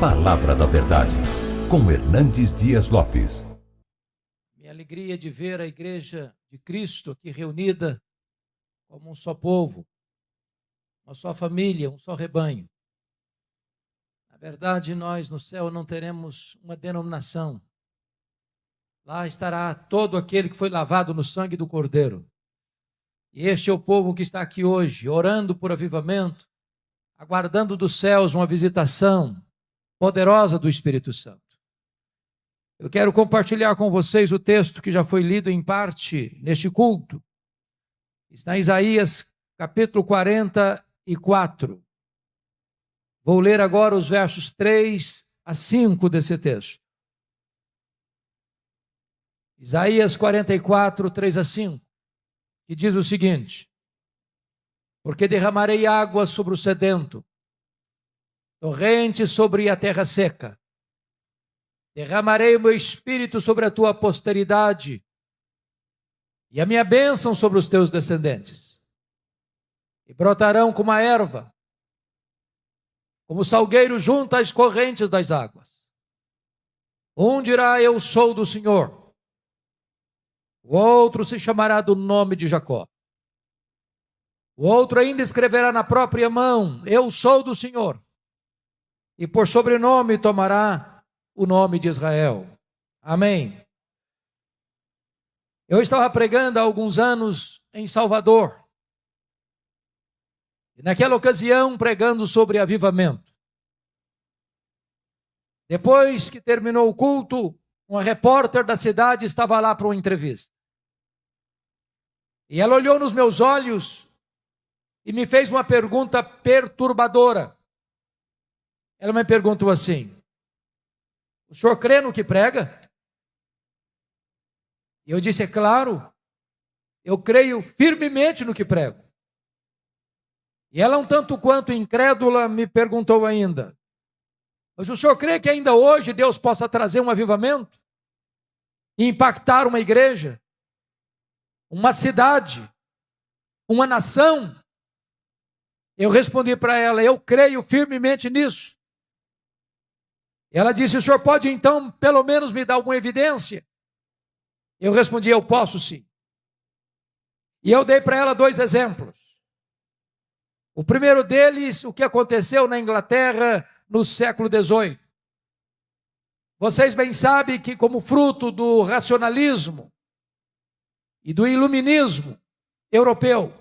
Palavra da Verdade, com Hernandes Dias Lopes. Minha alegria de ver a Igreja de Cristo aqui reunida como um só povo, uma só família, um só rebanho. Na verdade, nós no céu não teremos uma denominação. Lá estará todo aquele que foi lavado no sangue do Cordeiro. E este é o povo que está aqui hoje, orando por avivamento, aguardando dos céus uma visitação poderosa do Espírito Santo. Eu quero compartilhar com vocês o texto que já foi lido em parte neste culto. Está em Isaías, capítulo 44. Vou ler agora os versos 3 a 5 desse texto. Isaías 44, 3 a 5, que diz o seguinte: porque derramarei água sobre o sedento, torrente sobre a terra seca. Derramarei o meu espírito sobre a tua posteridade e a minha bênção sobre os teus descendentes. E brotarão como a erva, como o salgueiro junto às correntes das águas. Um dirá: eu sou do Senhor. O outro se chamará do nome de Jacó. O outro ainda escreverá na própria mão: eu sou do Senhor. E por sobrenome tomará o nome de Israel. Amém. Eu estava pregando há alguns anos em Salvador. E naquela ocasião pregando sobre avivamento. Depois que terminou o culto, uma repórter da cidade estava lá para uma entrevista. E ela olhou nos meus olhos e me fez uma pergunta perturbadora. Ela me perguntou assim: o senhor crê no que prega? E eu disse: é claro, eu creio firmemente no que prego. E ela, um tanto quanto incrédula, me perguntou ainda: mas o senhor crê que ainda hoje Deus possa trazer um avivamento? E impactar uma igreja, uma cidade, uma nação? Eu respondi para ela: eu creio firmemente nisso. Ela disse: o senhor pode então pelo menos me dar alguma evidência? Eu respondi: eu posso sim. E eu dei para ela 2 exemplos. O primeiro deles, o que aconteceu na Inglaterra no século XVIII. Vocês bem sabem que, como fruto do racionalismo e do iluminismo europeu,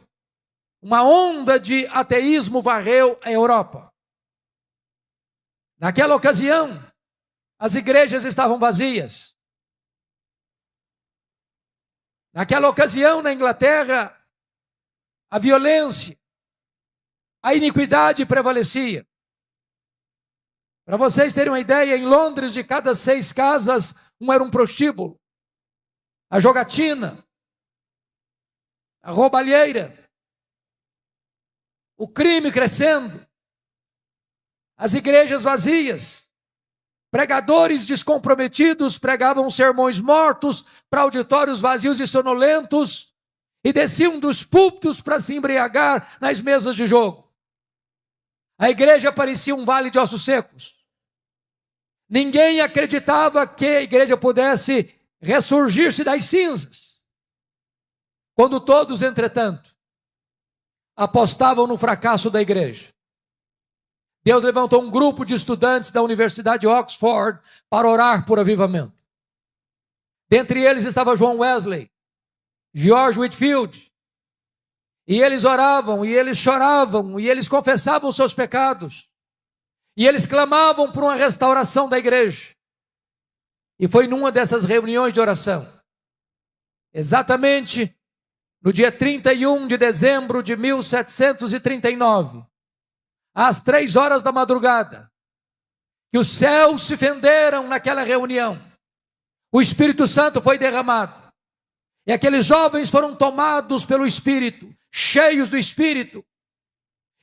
uma onda de ateísmo varreu a Europa. Naquela ocasião, as igrejas estavam vazias. Naquela ocasião, na Inglaterra, a violência, a iniquidade prevalecia. Para vocês terem uma ideia, em Londres, de cada 6 casas, uma era um prostíbulo. A jogatina, a roubalheira, o crime crescendo, as igrejas vazias, pregadores descomprometidos pregavam sermões mortos para auditórios vazios e sonolentos e desciam dos púlpitos para se embriagar nas mesas de jogo. A igreja parecia um vale de ossos secos. Ninguém acreditava que a igreja pudesse ressurgir-se das cinzas. Quando todos, entretanto, apostavam no fracasso da igreja, Deus levantou um grupo de estudantes da Universidade de Oxford para orar por avivamento. Dentre eles estava John Wesley, George Whitefield. E eles oravam, e eles choravam, e eles confessavam seus pecados. E eles clamavam por uma restauração da igreja. E foi numa dessas reuniões de oração, exatamente no dia 31 de dezembro de 1739, às 3 horas da madrugada, que os céus se fenderam naquela reunião. O Espírito Santo foi derramado. E aqueles jovens foram tomados pelo Espírito, cheios do Espírito,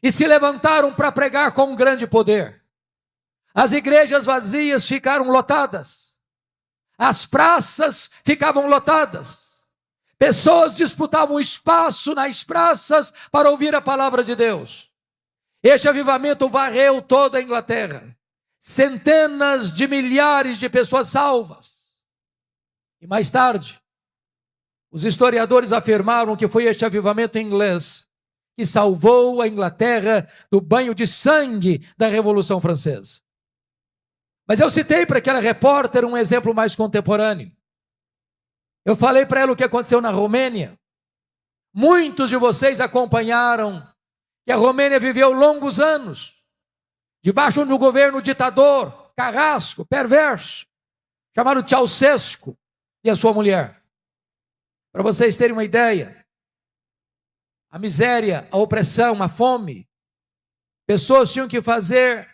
e se levantaram para pregar com um grande poder. As igrejas vazias ficaram lotadas. As praças ficavam lotadas. Pessoas disputavam espaço nas praças para ouvir a palavra de Deus. Este avivamento varreu toda a Inglaterra. centenas de milhares de pessoas salvas. E mais tarde, os historiadores afirmaram que foi este avivamento inglês que salvou a Inglaterra do banho de sangue da Revolução Francesa. Mas eu citei para aquela repórter um exemplo mais contemporâneo. Eu falei para ela o que aconteceu na Romênia. Muitos de vocês acompanharam que a Romênia viveu longos anos debaixo de um governo ditador, carrasco, perverso, chamado Ceausescu e a sua mulher. Para vocês terem uma ideia, a miséria, a opressão, a fome, pessoas tinham que fazer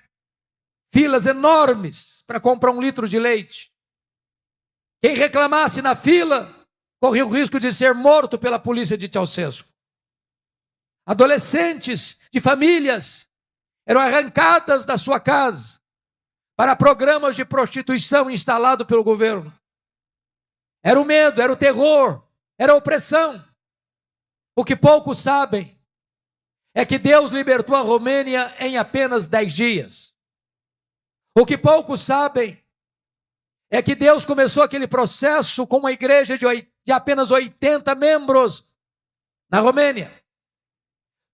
filas enormes para comprar 1 litro de leite. Quem reclamasse na fila corria o risco de ser morto pela polícia de Ceausescu. Adolescentes de famílias eram arrancadas da sua casa para programas de prostituição instalados pelo governo. Era o medo, era o terror, era a opressão. O que poucos sabem é que Deus libertou a Romênia em apenas 10 dias. O que poucos sabem é que Deus começou aquele processo com uma igreja de apenas 80 membros na Romênia.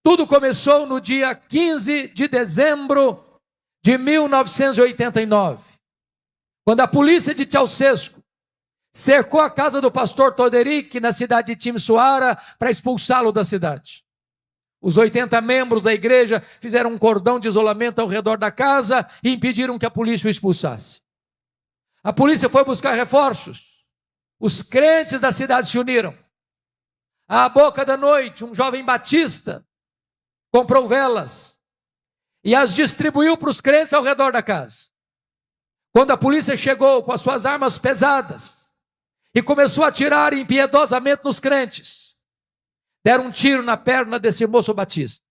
Tudo começou no dia 15 de dezembro de 1989, quando a polícia de Ceausescu cercou a casa do pastor Toderic na cidade de Timișoara para expulsá-lo da cidade. Os 80 membros da igreja fizeram um cordão de isolamento ao redor da casa e impediram que a polícia o expulsasse. A polícia foi buscar reforços. Os crentes da cidade se uniram. À boca da noite, um jovem batista comprou velas e as distribuiu para os crentes ao redor da casa. Quando a polícia chegou com as suas armas pesadas e começou a atirar impiedosamente nos crentes, deram um tiro na perna desse moço batista.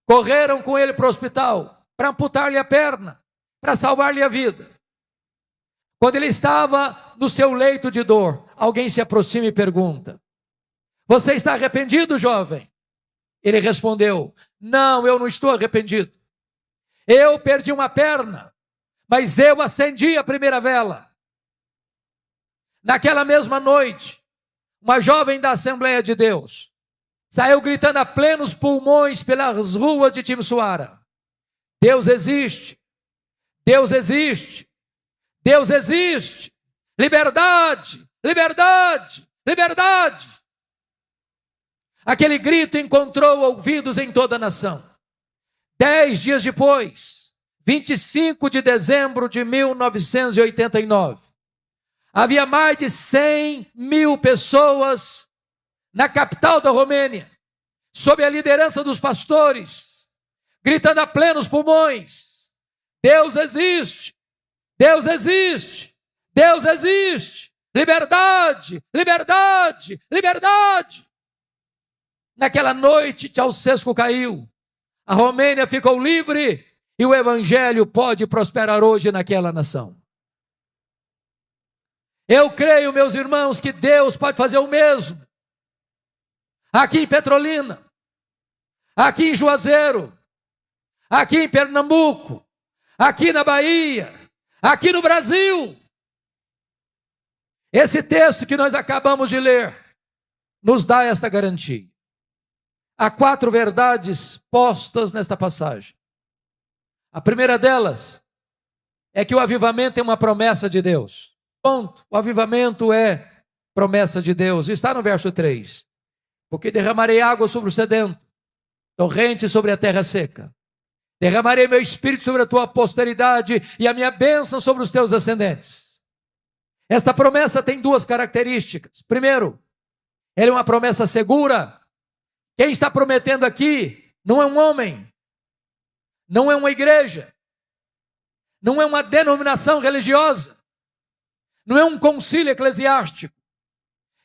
Correram com ele para o hospital para amputar-lhe a perna, para salvar-lhe a vida. Quando ele estava no seu leito de dor, alguém se aproxima e pergunta: "Você está arrependido, jovem?" Ele respondeu: "Não, eu não estou arrependido. Eu perdi uma perna, mas eu acendi a primeira vela." Naquela mesma noite, uma jovem da Assembleia de Deus saiu gritando a plenos pulmões pelas ruas de Timișoara: "Deus existe! Deus existe! Deus existe! Liberdade! Liberdade! Liberdade!" Aquele grito encontrou ouvidos em toda a nação. 10 dias depois, 25 de dezembro de 1989, havia mais de 100 mil pessoas na capital da Romênia, sob a liderança dos pastores, gritando a plenos pulmões: "Deus existe! Deus existe! Deus existe! Liberdade! Liberdade! Liberdade!" Naquela noite, Ceausescu caiu, a Romênia ficou livre e o evangelho pode prosperar hoje naquela nação. Eu creio, meus irmãos, que Deus pode fazer o mesmo aqui em Petrolina, aqui em Juazeiro, aqui em Pernambuco, aqui na Bahia, aqui no Brasil. Esse texto que nós acabamos de ler nos dá esta garantia. Há 4 verdades postas nesta passagem. A primeira delas é que o avivamento é uma promessa de Deus. Ponto. O avivamento é promessa de Deus. Está no verso 3. "Porque derramarei água sobre o sedento, torrente sobre a terra seca. Derramarei meu espírito sobre a tua posteridade e a minha bênção sobre os teus descendentes." Esta promessa tem 2 características. Primeiro, ela é uma promessa segura. Quem está prometendo aqui não é um homem, não é uma igreja, não é uma denominação religiosa, não é um concílio eclesiástico.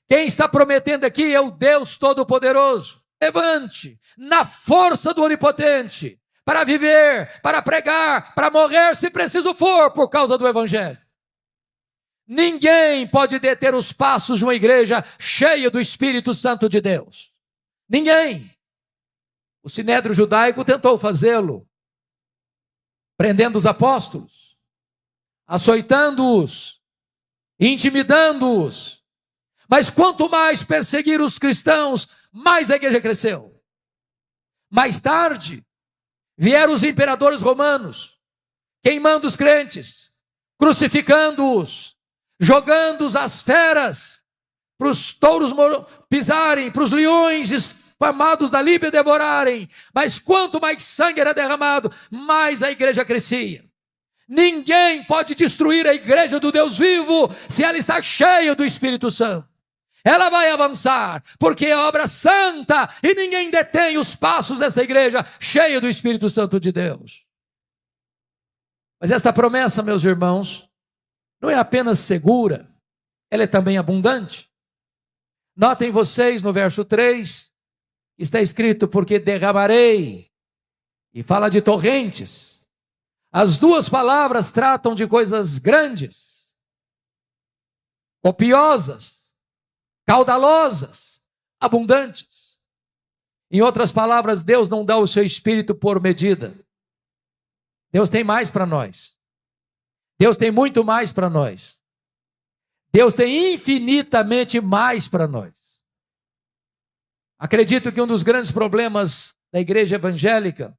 Quem está prometendo aqui é o Deus Todo-Poderoso. Levante na força do Onipotente para viver, para pregar, para morrer se preciso for por causa do Evangelho. Ninguém pode deter os passos de uma igreja cheia do Espírito Santo de Deus. Ninguém. O Sinédrio Judaico tentou fazê-lo prendendo os apóstolos, açoitando-os, intimidando-os. Mas quanto mais perseguiram os cristãos, mais a igreja cresceu. Mais tarde, vieram os imperadores romanos, queimando os crentes, crucificando-os, jogando-os às feras, para os touros pisarem, para os leões espamados da Líbia devorarem. Mas quanto mais sangue era derramado, mais a igreja crescia. Ninguém pode destruir a igreja do Deus vivo se ela está cheia do Espírito Santo. Ela vai avançar, porque é obra santa e ninguém detém os passos dessa igreja cheia do Espírito Santo de Deus. Mas esta promessa, meus irmãos, não é apenas segura, ela é também abundante. Notem vocês no verso 3, está escrito: porque derramarei, e fala de torrentes. As duas palavras tratam de coisas grandes, copiosas, caudalosas, abundantes. Em outras palavras, Deus não dá o seu espírito por medida. Deus tem mais para nós. Deus tem muito mais para nós. Deus tem infinitamente mais para nós. Acredito que um dos grandes problemas da igreja evangélica,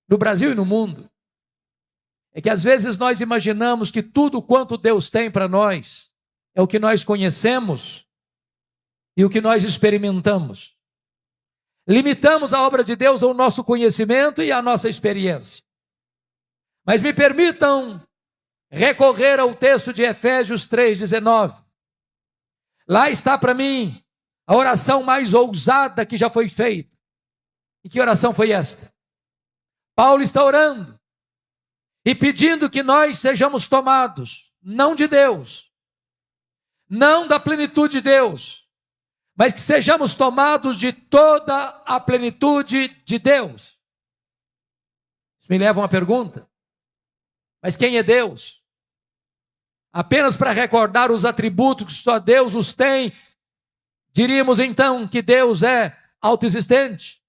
no Brasil e no mundo, é que às vezes nós imaginamos que tudo quanto Deus tem para nós é o que nós conhecemos e o que nós experimentamos. Limitamos a obra de Deus ao nosso conhecimento e à nossa experiência. Mas me permitam recorrer ao texto de Efésios 3,19. Lá está para mim a oração mais ousada que já foi feita. E que oração foi esta? Paulo está orando e pedindo que nós sejamos tomados, não de Deus, não da plenitude de Deus, mas que sejamos tomados de toda a plenitude de Deus. Isso me leva a uma pergunta: mas quem é Deus? Apenas para recordar os atributos que só Deus os tem, diríamos então que Deus é autoexistente,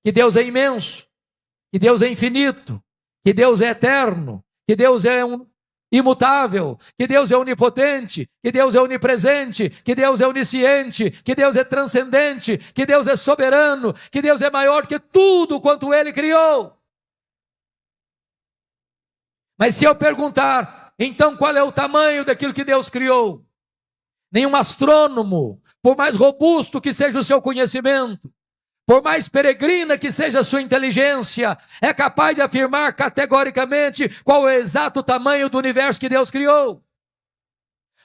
que Deus é imenso, que Deus é infinito, que Deus é eterno, que Deus é imutável, que Deus é onipotente, que Deus é onipresente, que Deus é onisciente, que Deus é transcendente, que Deus é soberano, que Deus é maior que tudo quanto Ele criou. Mas se eu perguntar, então qual é o tamanho daquilo que Deus criou? Nenhum astrônomo, por mais robusto que seja o seu conhecimento, por mais peregrina que seja a sua inteligência, é capaz de afirmar categoricamente qual é o exato tamanho do universo que Deus criou.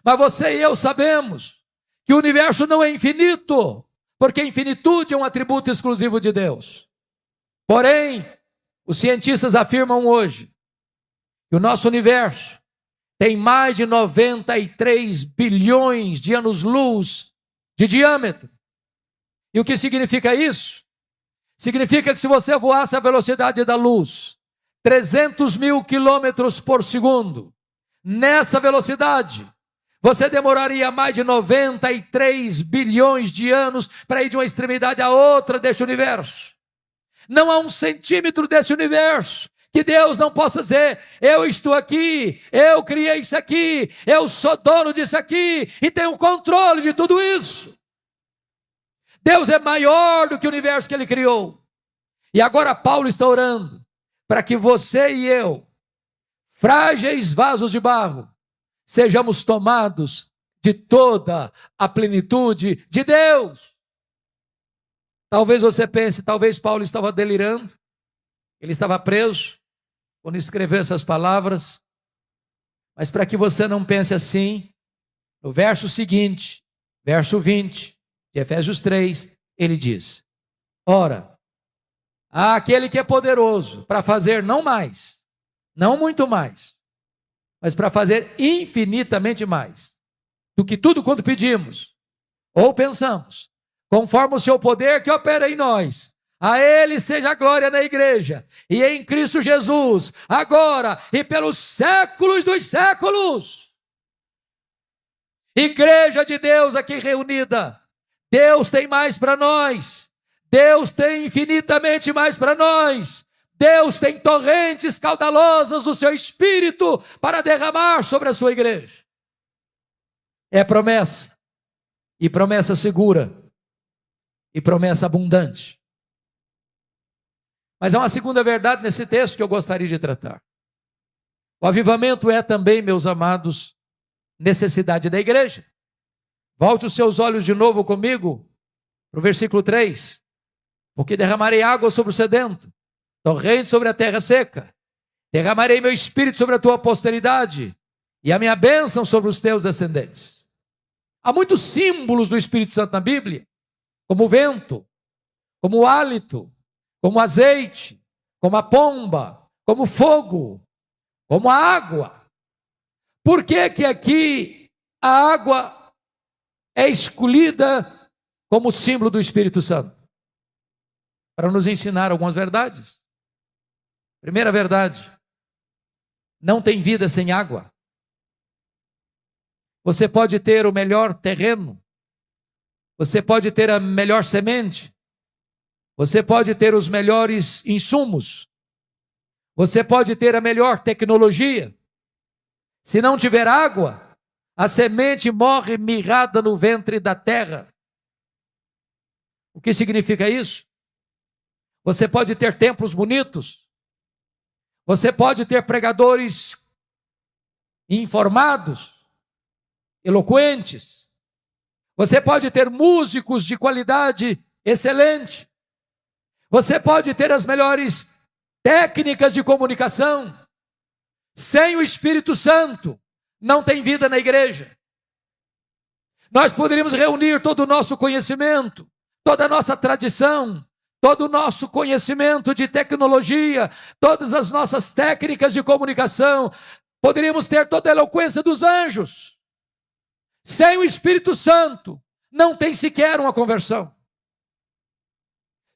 Mas você e eu sabemos que o universo não é infinito, porque a infinitude é um atributo exclusivo de Deus. Porém, os cientistas afirmam hoje que o nosso universo tem mais de 93 bilhões de anos-luz de diâmetro. E o que significa isso? Significa que se você voasse a velocidade da luz, 300 mil quilômetros por segundo, nessa velocidade, você demoraria mais de 93 bilhões de anos para ir de uma extremidade à outra deste universo. Não há um centímetro desse universo que Deus não possa dizer: eu estou aqui, eu criei isso aqui, eu sou dono disso aqui e tenho controle de tudo isso. Deus é maior do que o universo que Ele criou. E agora Paulo está orando para que você e eu, frágeis vasos de barro, sejamos tomados de toda a plenitude de Deus. Talvez você pense, talvez Paulo estava delirando, ele estava preso quando escreveu essas palavras, mas para que você não pense assim, no verso seguinte, verso 20, de Efésios 3, ele diz: ora, há aquele que é poderoso para fazer não mais, não muito mais, mas para fazer infinitamente mais do que tudo quanto pedimos ou pensamos, conforme o seu poder que opera em nós. A Ele seja a glória na igreja e em Cristo Jesus, agora e pelos séculos dos séculos. Igreja de Deus aqui reunida, Deus tem mais para nós. Deus tem infinitamente mais para nós. Deus tem torrentes caudalosas do seu Espírito para derramar sobre a sua igreja. É promessa, e promessa segura, e promessa abundante. Mas há uma segunda verdade nesse texto que eu gostaria de tratar. O avivamento é também, meus amados, necessidade da igreja. Volte os seus olhos de novo comigo para o versículo 3. Porque derramarei água sobre o sedento, torrente sobre a terra seca. Derramarei meu espírito sobre a tua posteridade e a minha bênção sobre os teus descendentes. Há muitos símbolos do Espírito Santo na Bíblia, como o vento, como o hálito, como o azeite, como a pomba, como o fogo, como a água. Por que que aqui a água é escolhida como símbolo do Espírito Santo? Para nos ensinar algumas verdades. Primeira verdade: não tem vida sem água. Você pode ter o melhor terreno, você pode ter a melhor semente, você pode ter os melhores insumos, você pode ter a melhor tecnologia. Se não tiver água, a semente morre mirrada no ventre da terra. O que significa isso? Você pode ter templos bonitos, você pode ter pregadores informados, eloquentes, você pode ter músicos de qualidade excelente, você pode ter as melhores técnicas de comunicação. Sem o Espírito Santo, não tem vida na igreja. Nós poderíamos reunir todo o nosso conhecimento, toda a nossa tradição, todo o nosso conhecimento de tecnologia, todas as nossas técnicas de comunicação, poderíamos ter toda a eloquência dos anjos. Sem o Espírito Santo, não tem sequer uma conversão.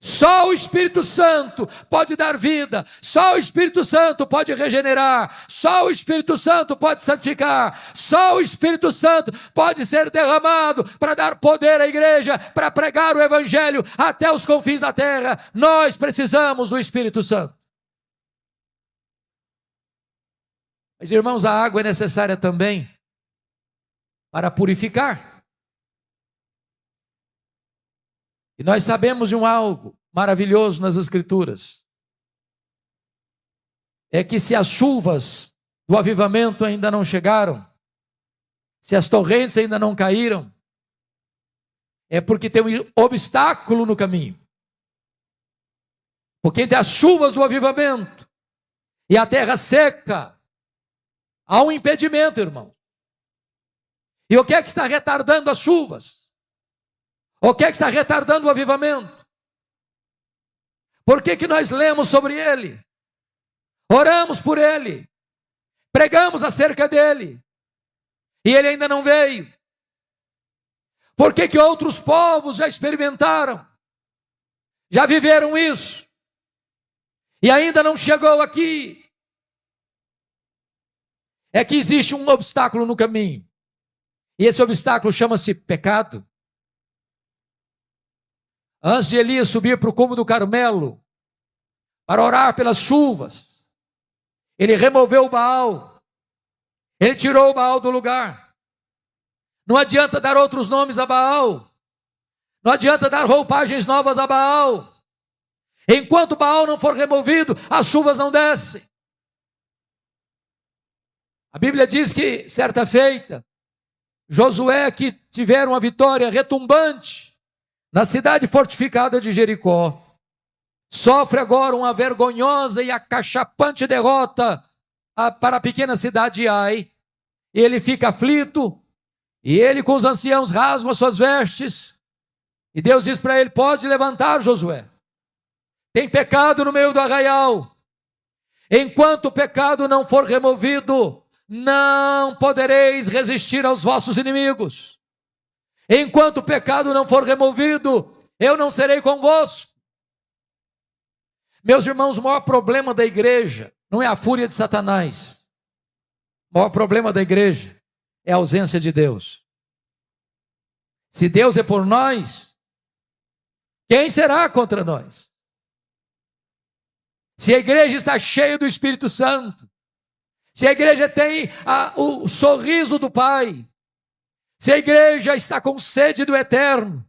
Só o Espírito Santo pode dar vida, só o Espírito Santo pode regenerar, só o Espírito Santo pode santificar, só o Espírito Santo pode ser derramado para dar poder à igreja, para pregar o Evangelho até os confins da terra. Nós precisamos do Espírito Santo. Mas, irmãos, a água é necessária também para purificar. E nós sabemos de um algo maravilhoso nas Escrituras. É que se as chuvas do avivamento ainda não chegaram, se as torrentes ainda não caíram, é porque tem um obstáculo no caminho. Porque entre as chuvas do avivamento e a terra seca, há um impedimento, irmão. E o que é que está retardando as chuvas? O que é que está retardando o avivamento? Por que que nós lemos sobre ele? Oramos por ele. Pregamos acerca dele. E ele ainda não veio. Por que que outros povos já experimentaram? Já viveram isso? E ainda não chegou aqui? É que existe um obstáculo no caminho. E esse obstáculo chama-se pecado. Antes de Elias subir para o cume do Carmelo, para orar pelas chuvas, ele removeu o Baal, ele tirou o Baal do lugar. Não adianta dar outros nomes a Baal, não adianta dar roupagens novas a Baal. Enquanto Baal não for removido, as chuvas não descem. A Bíblia diz que, certa feita, Josué, que tiveram uma vitória retumbante na cidade fortificada de Jericó, sofre agora uma vergonhosa e acachapante derrota para a pequena cidade de Ai. E ele fica aflito, e ele com os anciãos rasgam as suas vestes, e Deus diz para ele: pode levantar, Josué, tem pecado no meio do arraial. Enquanto o pecado não for removido, não podereis resistir aos vossos inimigos. Enquanto o pecado não for removido, eu não serei convosco. Meus irmãos, o maior problema da igreja não é a fúria de Satanás. O maior problema da igreja é a ausência de Deus. Se Deus é por nós, quem será contra nós? se a igreja está cheia do Espírito Santo, se a igreja tem o sorriso do Pai, se a igreja está com sede do eterno,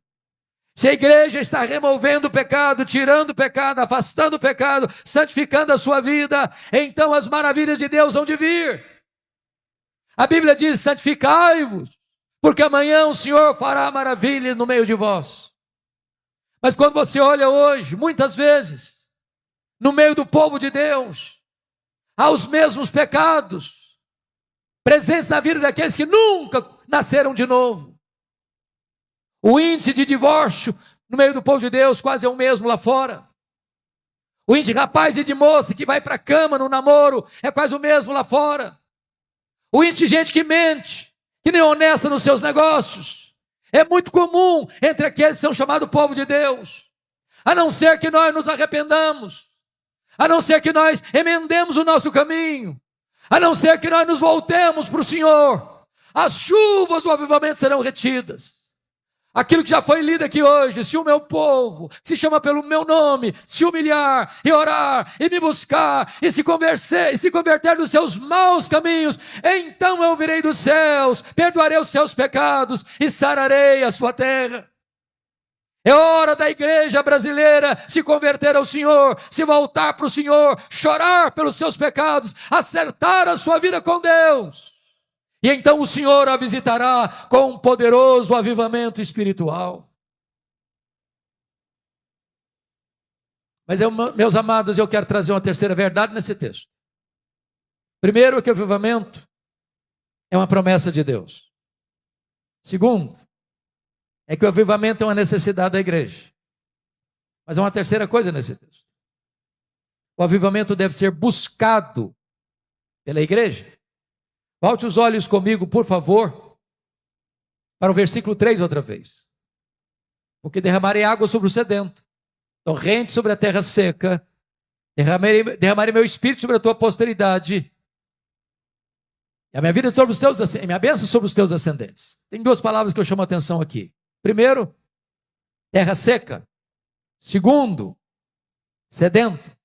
se a igreja está removendo o pecado, tirando o pecado, afastando o pecado, santificando a sua vida, então as maravilhas de Deus hão de vir. A Bíblia diz: santificai-vos, porque amanhã o Senhor fará maravilhas no meio de vós. Mas quando você olha hoje, muitas vezes, no meio do povo de Deus, há os mesmos pecados presentes na vida daqueles que nunca nasceram de novo. O índice de divórcio no meio do povo de Deus quase é o mesmo lá fora. O índice de rapaz e de moça que vai para a cama no namoro é quase o mesmo lá fora. O índice de gente que mente, que nem é honesta nos seus negócios, é muito comum entre aqueles que são chamados povo de Deus. A não ser que nós nos arrependamos, a não ser que nós emendemos o nosso caminho, a não ser que nós nos voltemos para o Senhor, as chuvas do avivamento serão retidas. Aquilo que já foi lido aqui hoje: se o meu povo, que se chama pelo meu nome, se humilhar e orar e me buscar e se converter dos seus maus caminhos, então eu virei dos céus, perdoarei os seus pecados e sararei a sua terra. É hora da igreja brasileira se converter ao Senhor, se voltar para o Senhor, chorar pelos seus pecados, acertar a sua vida com Deus. E então o Senhor a visitará com um poderoso avivamento espiritual. Mas, meus amados, eu quero trazer uma terceira verdade nesse texto. Primeiro, que o avivamento é uma promessa de Deus. Segundo, é que o avivamento é uma necessidade da igreja. Mas há uma terceira coisa nesse texto. O avivamento deve ser buscado pela igreja. Volte os olhos comigo, por favor, para o versículo 3 outra vez. Porque derramarei água sobre o sedento, torrente sobre a terra seca, derramarei meu espírito sobre a tua posteridade, e a minha vida sobre os teus, a minha bênção sobre os teus ascendentes. Tem duas palavras que eu chamo a atenção aqui. Primeiro, terra seca. Segundo, sedento.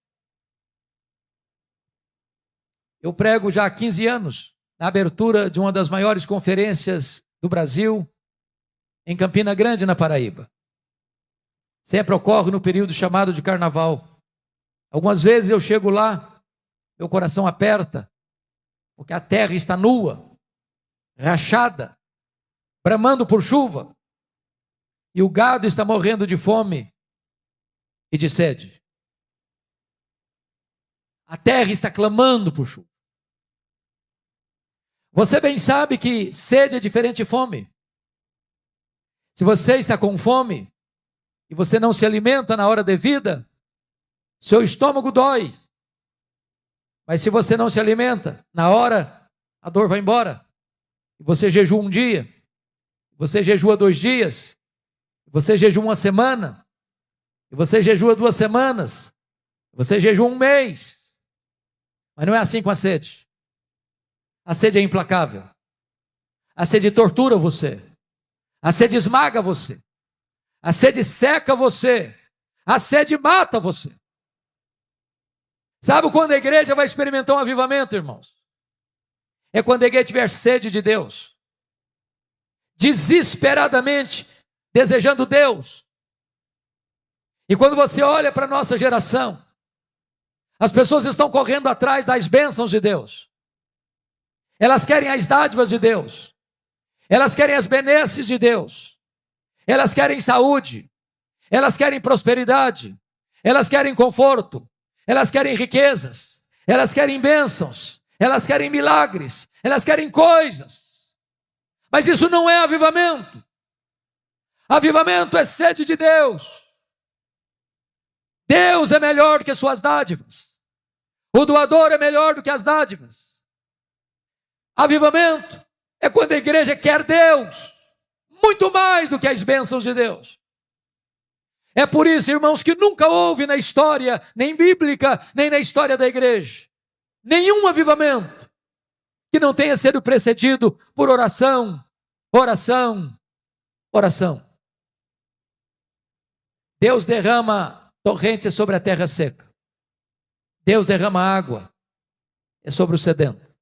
Eu prego já há 15 anos, na abertura de uma das maiores conferências do Brasil, em Campina Grande, na Paraíba. Sempre ocorre no período chamado de carnaval. Algumas vezes eu chego lá, meu coração aperta, porque a terra está nua, rachada, bramando por chuva, e o gado está morrendo de fome e de sede. A terra está clamando por chuva. Você bem sabe que sede é diferente de fome. Se você está com fome e você não se alimenta na hora devida, seu estômago dói. Mas se você não se alimenta na hora, a dor vai embora. E você jejua um dia, você jejua 2 dias, você jejua uma semana, e você jejua 2 semanas, você jejua 1 mês. Mas não é assim com a sede. A sede é implacável. A sede tortura você. A sede esmaga você. A sede seca você. A sede mata você. Sabe quando a igreja vai experimentar um avivamento, irmãos? É quando a igreja tiver sede de Deus. Desesperadamente desejando Deus. E quando você olha para a nossa geração, as pessoas estão correndo atrás das bênçãos de Deus. Elas querem as dádivas de Deus. Elas querem as benesses de Deus. Elas querem saúde. Elas querem prosperidade. Elas querem conforto. Elas querem riquezas. Elas querem bênçãos. Elas querem milagres. Elas querem coisas. Mas isso não é avivamento. Avivamento é sede de Deus. Deus é melhor do que suas dádivas. O doador é melhor do que as dádivas. Avivamento é quando a igreja quer Deus, muito mais do que as bênçãos de Deus. É por isso, irmãos, que nunca houve na história, nem bíblica, nem na história da igreja, nenhum avivamento que não tenha sido precedido por oração, oração, oração. Deus derrama torrentes sobre a terra seca. Deus derrama água, é sobre o sedento.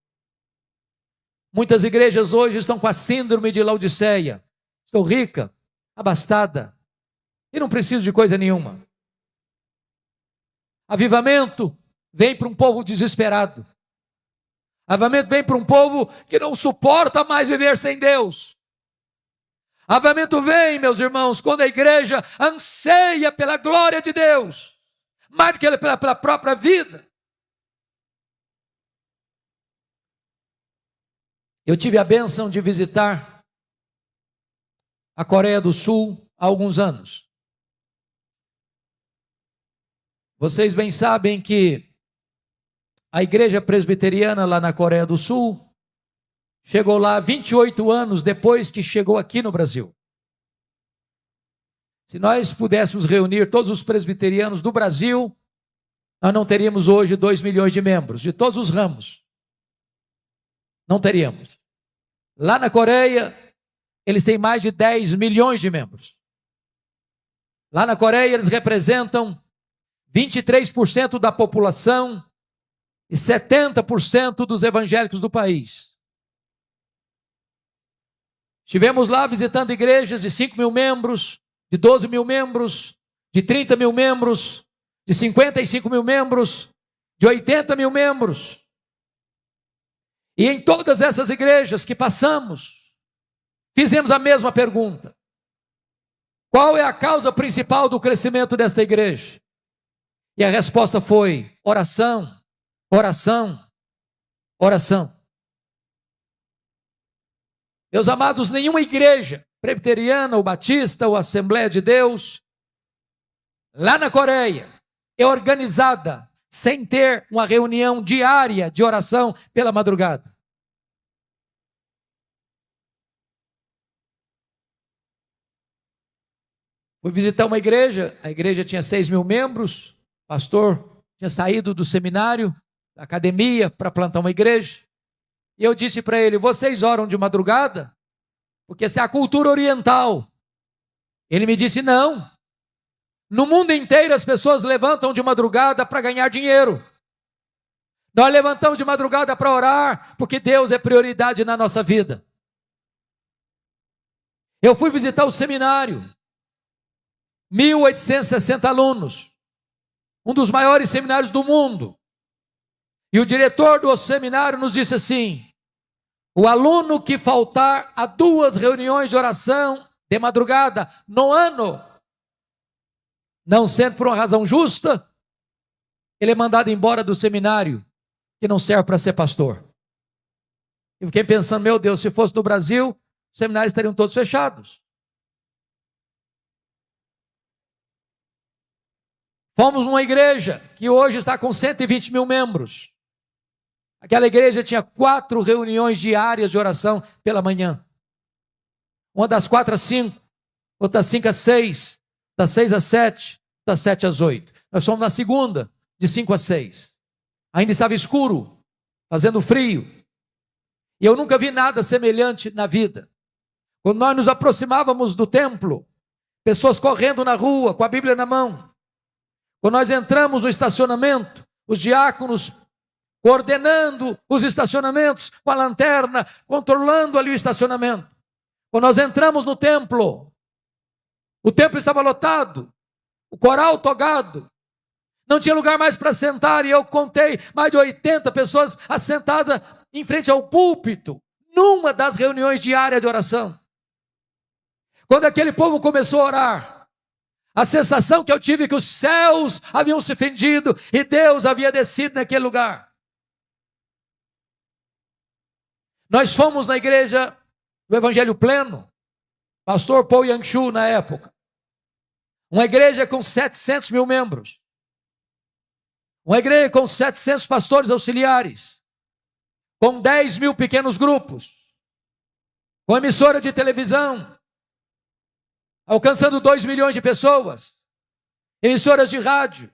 Muitas igrejas hoje estão com a síndrome de Laodiceia. Estou rica, abastada, e não preciso de coisa nenhuma. Avivamento vem para um povo desesperado. Avivamento vem para um povo que não suporta mais viver sem Deus. Avivamento vem, meus irmãos, quando a igreja anseia pela glória de Deus, mais do que pela própria vida. Eu tive a bênção de visitar a Coreia do Sul há alguns anos. Vocês bem sabem que a igreja presbiteriana lá na Coreia do Sul chegou lá 28 anos depois que chegou aqui no Brasil. Se nós pudéssemos reunir todos os presbiterianos do Brasil, nós não teríamos hoje 2 milhões de membros, de todos os ramos. Não teríamos. Lá na Coreia, eles têm mais de 10 milhões de membros. Lá na Coreia, eles representam 23% da população e 70% dos evangélicos do país. Estivemos lá visitando igrejas de 5 mil membros, de 12 mil membros, de 30 mil membros, de 55 mil membros, de 80 mil membros. E em todas essas igrejas que passamos, fizemos a mesma pergunta: qual é a causa principal do crescimento desta igreja? E a resposta foi: oração, oração, oração. Meus amados, nenhuma igreja presbiteriana, ou batista, ou Assembleia de Deus, lá na Coreia, é organizada sem ter uma reunião diária de oração pela madrugada. Fui visitar uma igreja, a igreja tinha 6 mil membros, o pastor tinha saído do seminário, da academia, para plantar uma igreja, e eu disse para ele: vocês oram de madrugada? Porque essa é a cultura oriental. Ele me disse: não. No mundo inteiro as pessoas levantam de madrugada para ganhar dinheiro. Nós levantamos de madrugada para orar, porque Deus é prioridade na nossa vida. Eu fui visitar o seminário, 1.860 alunos, um dos maiores seminários do mundo. E o diretor do seminário nos disse assim: o aluno que faltar a 2 reuniões de oração de madrugada no ano, não sendo por uma razão justa, ele é mandado embora do seminário, que não serve para ser pastor. Eu fiquei pensando: meu Deus, se fosse no Brasil, os seminários estariam todos fechados. Fomos numa igreja que hoje está com 120 mil membros. Aquela igreja tinha 4 reuniões diárias de oração pela manhã. Uma das 4 às 5, outra das 5 às 6, das 6 às 7, das 7 às 8. Nós fomos na segunda, de 5 às 6. Ainda estava escuro, fazendo frio. E eu nunca vi nada semelhante na vida. Quando nós nos aproximávamos do templo, pessoas correndo na rua, com a Bíblia na mão. Quando nós entramos no estacionamento, os diáconos coordenando os estacionamentos com a lanterna, controlando ali o estacionamento. Quando nós entramos no templo, o templo estava lotado, o coral togado, não tinha lugar mais para sentar, e eu contei mais de 80 pessoas assentadas em frente ao púlpito, numa das reuniões diárias de oração. Quando aquele povo começou a orar, a sensação que eu tive é que os céus haviam se fendido e Deus havia descido naquele lugar. Nós fomos na igreja do Evangelho Pleno, pastor Paul Yang-Shu na época. Uma igreja com 700 mil membros. Uma igreja com 700 pastores auxiliares. Com 10 mil pequenos grupos. Com emissora de televisão. Alcançando 2 milhões de pessoas. Emissoras de rádio.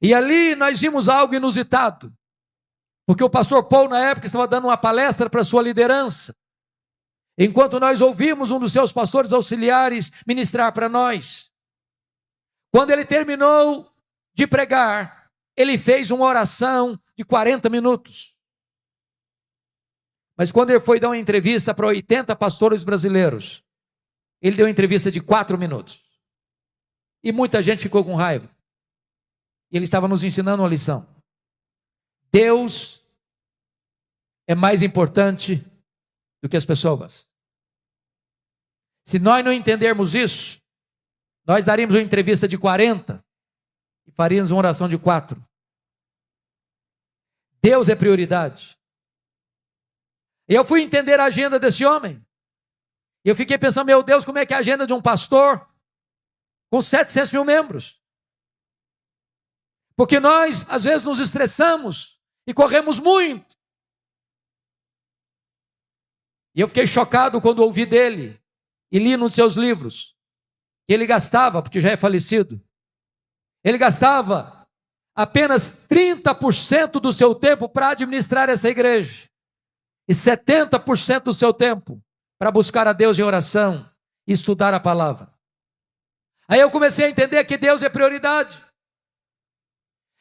E ali nós vimos algo inusitado. Porque o pastor Paul, na época, estava dando uma palestra para a sua liderança. Enquanto nós ouvimos um dos seus pastores auxiliares ministrar para nós. Quando ele terminou de pregar, ele fez uma oração de 40 minutos. Mas quando ele foi dar uma entrevista para 80 pastores brasileiros, ele deu uma entrevista de 4 minutos. E muita gente ficou com raiva. E ele estava nos ensinando uma lição. Deus é mais importante do que as pessoas. Se nós não entendermos isso, nós daríamos uma entrevista de 40 e faríamos uma oração de 4. Deus é prioridade. E eu fui entender a agenda desse homem. E eu fiquei pensando, meu Deus, como é que é a agenda de um pastor com 700 mil membros? Porque nós, às vezes, nos estressamos e corremos muito. E eu fiquei chocado quando ouvi dele e li num de seus livros que ele gastava, porque já é falecido, ele gastava apenas 30% do seu tempo para administrar essa igreja e 70% do seu tempo para buscar a Deus em oração e estudar a palavra. Aí eu comecei a entender que Deus é prioridade.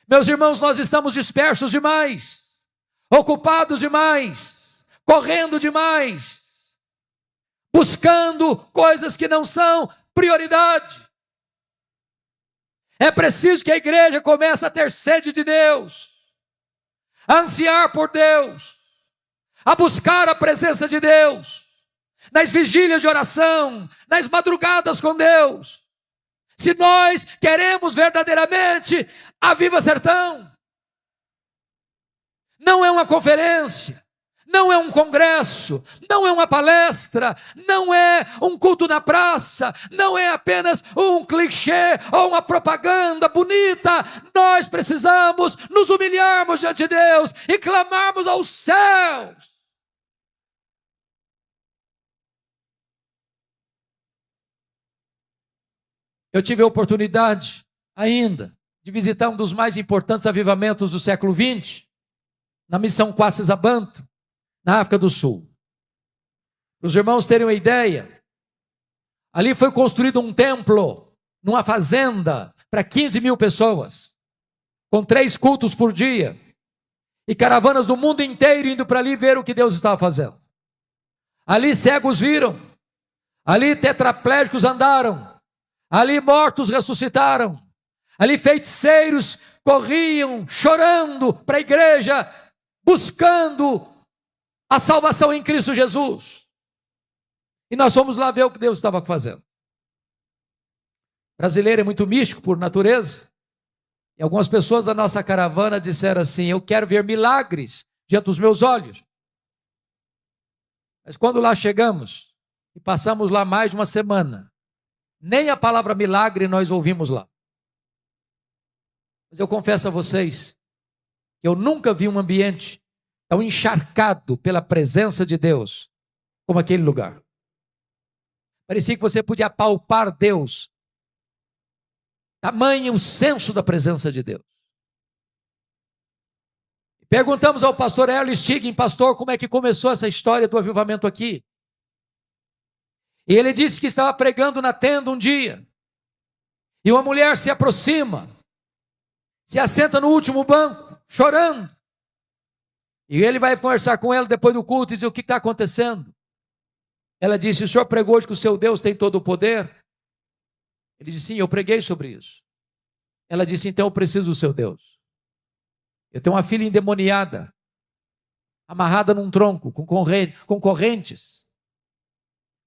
Meus irmãos, nós estamos dispersos demais, ocupados demais, correndo demais, buscando coisas que não são prioridade. É preciso que a igreja comece a ter sede de Deus, a ansiar por Deus, a buscar a presença de Deus, nas vigílias de oração, nas madrugadas com Deus. Se nós queremos verdadeiramente a Viva Sertão, não é uma conferência, não é um congresso, não é uma palestra, não é um culto na praça, não é apenas um clichê ou uma propaganda bonita. Nós precisamos nos humilharmos diante de Deus e clamarmos aos céus. Eu tive a oportunidade ainda de visitar um dos mais importantes avivamentos do século XX, na missão Quaces Abanto, na África do Sul. Para os irmãos terem uma ideia, ali foi construído um templo, numa fazenda, para 15 mil pessoas, com 3 cultos por dia, e caravanas do mundo inteiro indo para ali ver o que Deus estava fazendo. Ali cegos viram, ali tetraplégicos andaram, ali mortos ressuscitaram, ali feiticeiros corriam chorando para a igreja, buscando a salvação em Cristo Jesus. E nós fomos lá ver o que Deus estava fazendo. O brasileiro é muito místico por natureza, e algumas pessoas da nossa caravana disseram assim: eu quero ver milagres diante dos meus olhos. Mas quando lá chegamos, e passamos lá mais de uma semana, nem a palavra milagre nós ouvimos lá. Mas eu confesso a vocês que eu nunca vi um ambiente tão encharcado pela presença de Deus como aquele lugar. Parecia que você podia apalpar Deus. Tamanho o senso da presença de Deus. Perguntamos ao pastor Erle Stiggin, pastor, como é que começou essa história do avivamento aqui? E ele disse que estava pregando na tenda um dia, e uma mulher se aproxima, se assenta no último banco, chorando, e ele vai conversar com ela depois do culto e diz: o que está acontecendo? Ela disse: o senhor pregou hoje que o seu Deus tem todo o poder? Ele disse: sim, eu preguei sobre isso. Ela disse: então eu preciso do seu Deus. Eu tenho uma filha endemoniada, amarrada num tronco, com correntes.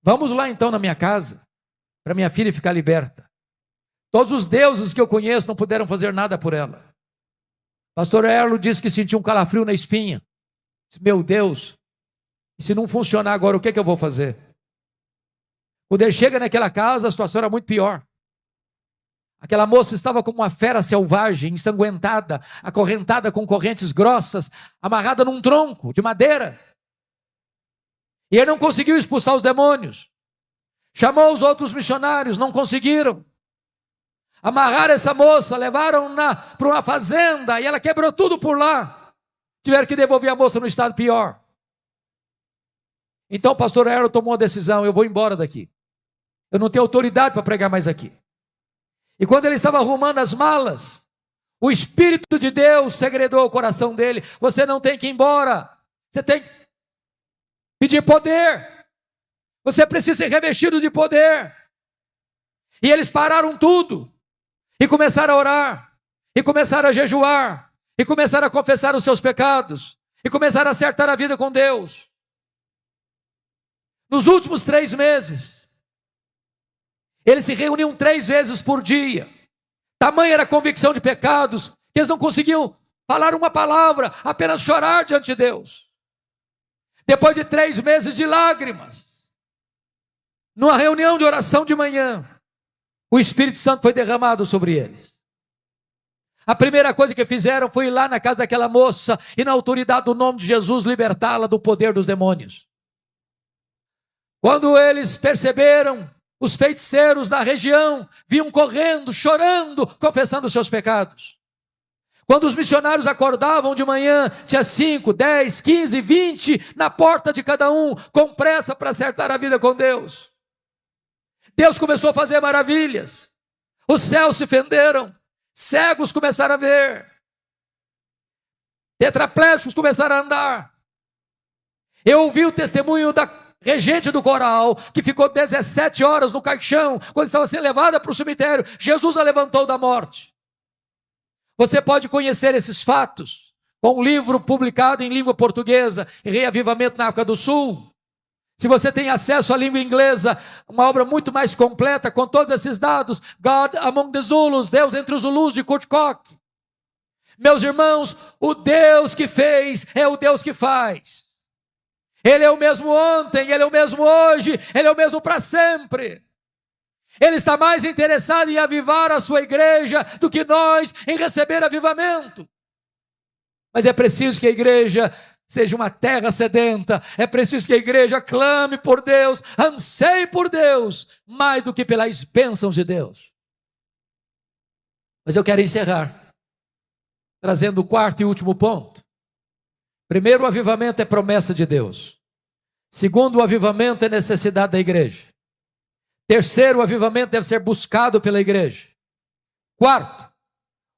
Vamos lá então na minha casa, para minha filha ficar liberta. Todos os deuses que eu conheço não puderam fazer nada por ela. Pastor Erlo disse que sentiu um calafrio na espinha. Disse: meu Deus, e se não funcionar agora, o que eu vou fazer? Quando ele chega naquela casa, a situação era muito pior. Aquela moça estava como uma fera selvagem, ensanguentada, acorrentada com correntes grossas, amarrada num tronco de madeira. E ele não conseguiu expulsar os demônios. Chamou os outros missionários, não conseguiram. Amarraram essa moça, levaram-na para uma fazenda e ela quebrou tudo por lá. Tiveram que devolver a moça no estado pior. Então o pastor Erlo tomou a decisão: eu vou embora daqui. Eu não tenho autoridade para pregar mais aqui. E quando ele estava arrumando as malas, O Espírito de Deus segredou o coração dele. Você não tem que ir embora. Você tem que pedir poder. Você precisa ser revestido de poder. E eles pararam tudo. E começaram a orar. E começaram a jejuar. E começaram a confessar os seus pecados. E começaram a acertar a vida com Deus. Nos últimos 3 meses, eles se reuniam 3 vezes por dia. Tamanha era a convicção de pecados, que eles não conseguiam falar uma palavra, apenas chorar diante de Deus. Depois de 3 meses de lágrimas, numa reunião de oração de manhã, o Espírito Santo foi derramado sobre eles. A primeira coisa que fizeram foi ir lá na casa daquela moça e, na autoridade do nome de Jesus, libertá-la do poder dos demônios. Quando eles perceberam, os feiticeiros da região vinham correndo, chorando, confessando os seus pecados. Quando os missionários acordavam de manhã, tinha 5, 10, 15, 20 na porta de cada um, com pressa para acertar a vida com Deus. Deus começou a fazer maravilhas. Os céus se fenderam, cegos começaram a ver, tetraplégicos começaram a andar. Eu ouvi o testemunho da regente do coral, que ficou 17 horas no caixão, quando estava sendo levada para o cemitério. Jesus a levantou da morte. Você pode conhecer esses fatos com um livro publicado em língua portuguesa, em Reavivamento na África do Sul. Se você tem acesso à língua inglesa, uma obra muito mais completa, com todos esses dados, God Among the Zulus, Deus entre os Zulus, de Kurt Koch. Meus irmãos, o Deus que fez é o Deus que faz. Ele é o mesmo ontem, Ele é o mesmo hoje, Ele é o mesmo para sempre. Ele está mais interessado em avivar a sua igreja do que nós em receber avivamento. Mas é preciso que a igreja seja uma terra sedenta, é preciso que a igreja clame por Deus, anseie por Deus, mais do que pelas bênçãos de Deus. Mas eu quero encerrar, trazendo o 4º e último ponto. Primeiro, o avivamento é promessa de Deus. Segundo, o avivamento é necessidade da igreja. Terceiro, o avivamento deve ser buscado pela igreja. Quarto,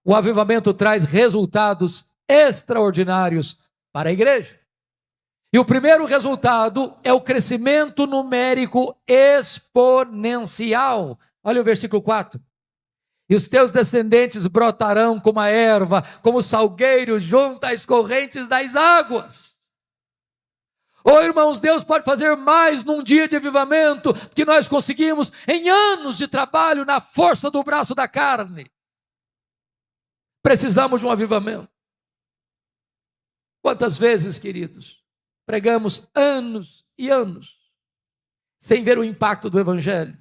o avivamento traz resultados extraordinários para a igreja. E o primeiro resultado é o crescimento numérico exponencial. Olha o versículo 4. E os teus descendentes brotarão como a erva, como o salgueiro junto às correntes das águas. Irmãos, Deus pode fazer mais num dia de avivamento que nós conseguimos em anos de trabalho na força do braço da carne. Precisamos de um avivamento. Quantas vezes, queridos, pregamos anos e anos sem ver o impacto do evangelho?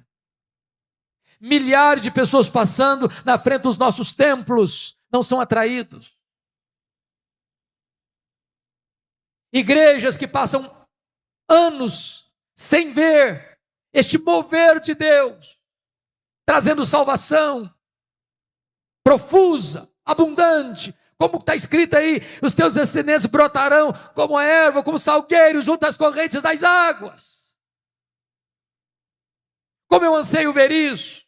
Milhares de pessoas passando na frente dos nossos templos não são atraídos. Igrejas que passam anos sem ver este mover de Deus, trazendo salvação profusa, abundante, como está escrito aí, os teus descendentes brotarão como a erva, como salgueiro junto às correntes das águas. Como eu anseio ver isso.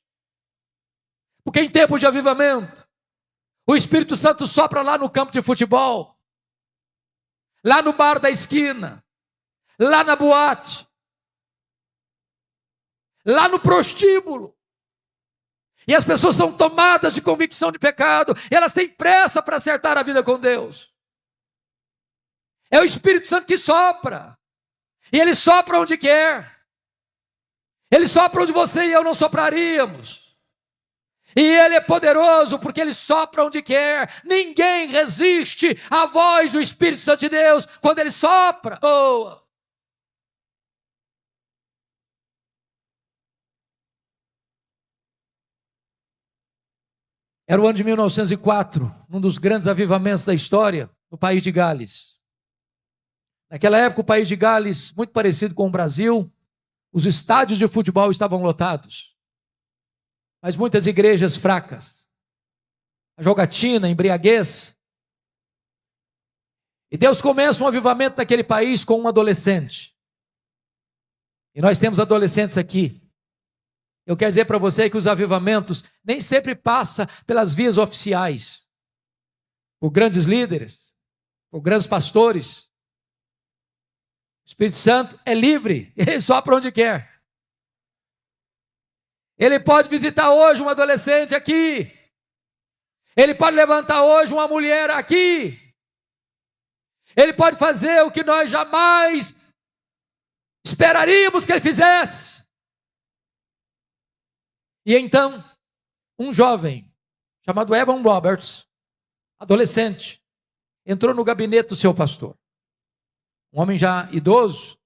Porque em tempos de avivamento, o Espírito Santo sopra lá no campo de futebol, lá no bar da esquina, lá na boate, lá no prostíbulo. E as pessoas são tomadas de convicção de pecado, e elas têm pressa para acertar a vida com Deus. É o Espírito Santo que sopra, e Ele sopra onde quer. Ele sopra onde você e eu não sopraríamos. E Ele é poderoso porque Ele sopra onde quer. Ninguém resiste à voz do Espírito Santo de Deus quando Ele sopra. Era o ano de 1904, um dos grandes avivamentos da história, no país de Gales. Naquela época, o país de Gales, muito parecido com o Brasil, os estádios de futebol estavam lotados. Mas muitas igrejas fracas, a jogatina, a embriaguez. E Deus começa um avivamento naquele país com um adolescente. E nós temos adolescentes aqui. Eu quero dizer para você que os avivamentos nem sempre passam pelas vias oficiais. por grandes líderes, por grandes pastores. O Espírito Santo é livre, ele sopra onde quer. Ele pode visitar hoje um adolescente aqui. Ele pode levantar hoje uma mulher aqui. Ele pode fazer o que nós jamais esperaríamos que ele fizesse. E então, um jovem chamado Evan Roberts, adolescente, entrou no gabinete do seu pastor. Um homem já idoso.